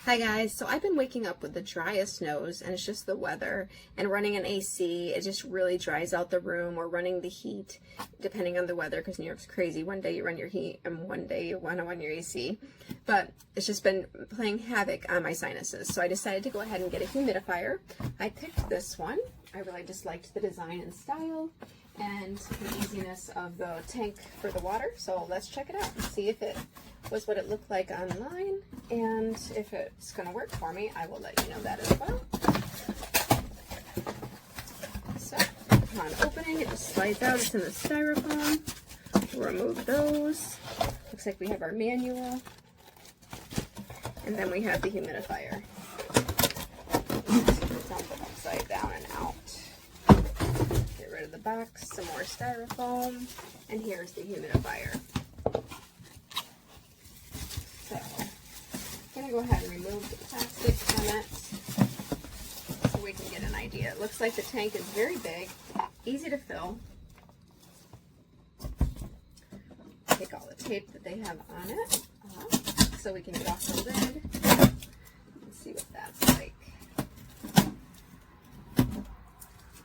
Hi guys, so I've been waking up with the driest nose, and it's just the weather, and running an AC, it just really dries out the room, or running the heat, depending on the weather, because New York's crazy. One day you run your heat, and one day you want to run your AC, but it's just been playing havoc on my sinuses, so I decided to go ahead and get a humidifier. I picked this one. I really just liked the design and style, and the easiness of the tank for the water, so let's check it out and see if it was what it looked like online, and if it's going to work for me, I will let you know that as well. So, upon opening, it just slides out. It's in the styrofoam. We'll remove those. Looks like we have our manual, and then we have the humidifier. Dump it upside down and out. Get rid of the box, some more styrofoam, and here's the humidifier. So, I'm going to go ahead and remove the plastic from it so we can get an idea. It looks like the tank is very big, easy to fill. Take all the tape that they have on it off so we can get off the lid and see what that's like.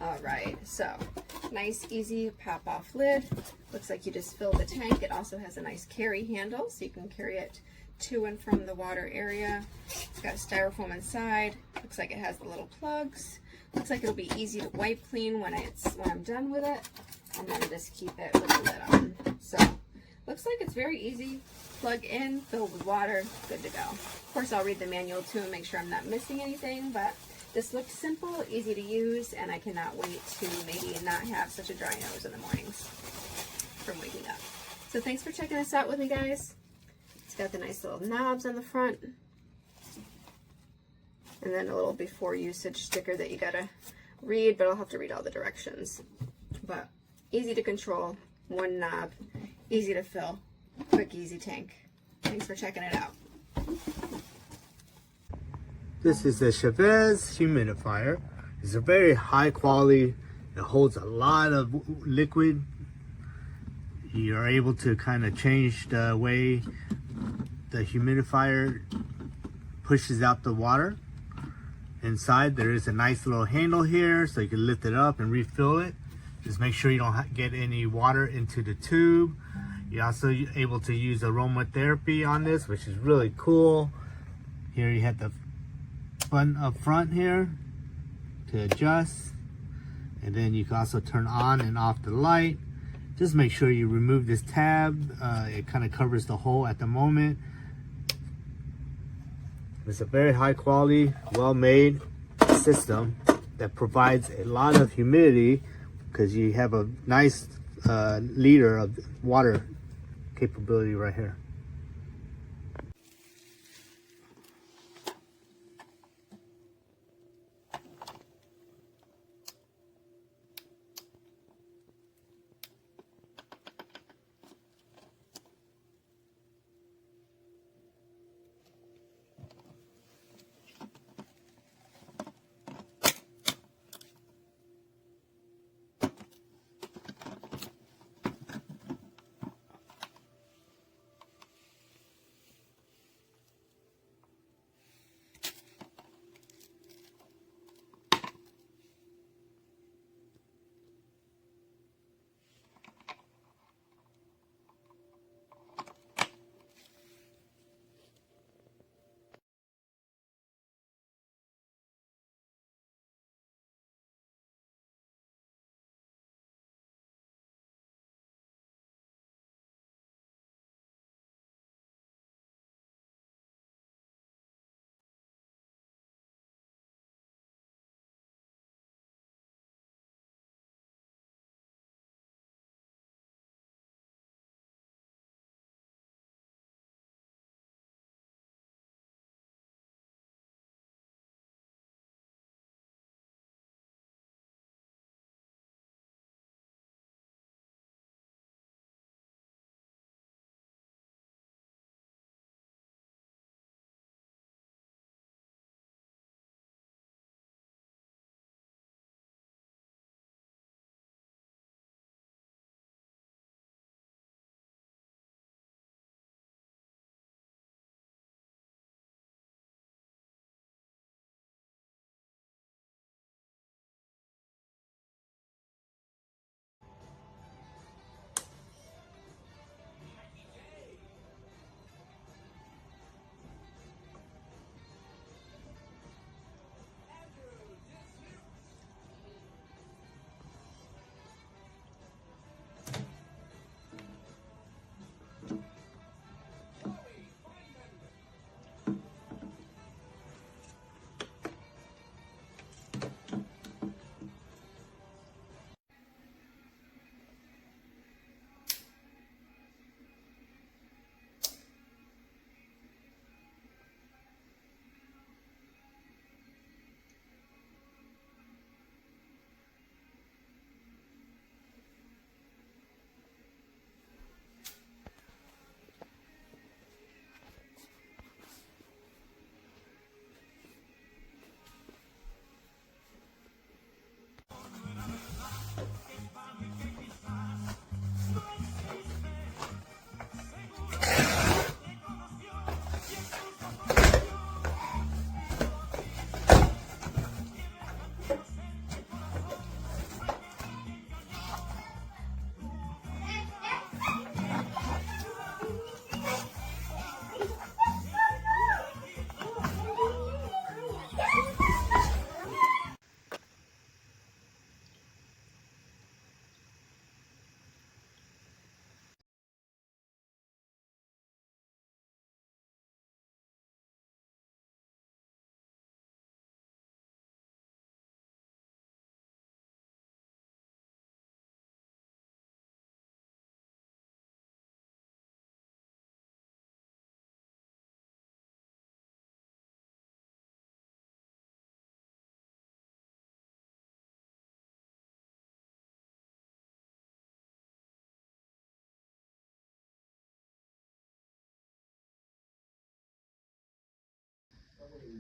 Alright, so nice, easy pop off lid. Looks like you just fill the tank. It also has a nice carry handle so you can carry it to and from the water area. It's got styrofoam inside. Looks like it has the little plugs. Looks like it'll be easy to wipe clean when I'm done with it, and then just keep it with the lid on. So looks like it's very easy. Plug in, fill with water, good to go. Of course, I'll read the manual too and make sure I'm not missing anything, but this looks simple, easy to use, and I cannot wait to maybe not have such a dry nose in the mornings from waking up. So thanks for checking this out with me, guys. It's got the nice little knobs on the front, and then a little before usage sticker that you gotta read, but I'll have to read all the directions. But easy to control, one knob, easy to fill, quick, easy tank. Thanks for checking it out. This is the CHIVALZ Humidifier. It's a very high quality. It holds a lot of liquid. You're able to kind of change the way the humidifier pushes out the water. Inside there is a nice little handle here so you can lift it up and refill it. Just make sure you don't get any water into the tube. You're also able to use aromatherapy on this, which is really cool. Here you have the button up front here to adjust, and then you can also turn on and off the light. Just make sure you remove this tab. It kind of covers the hole at the moment. It's a very high quality, well made system that provides a lot of humidity because you have a nice liter of water capability right here.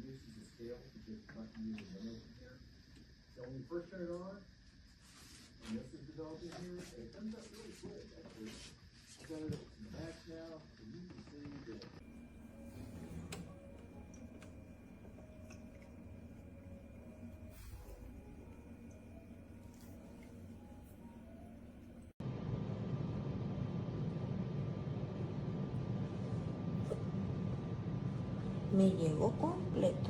uses a scale to just button using windows in here. So when you first turn it on, and this is developing here, it comes up really quick actually. I've got it at max now, and you can see that. Me llegó completo.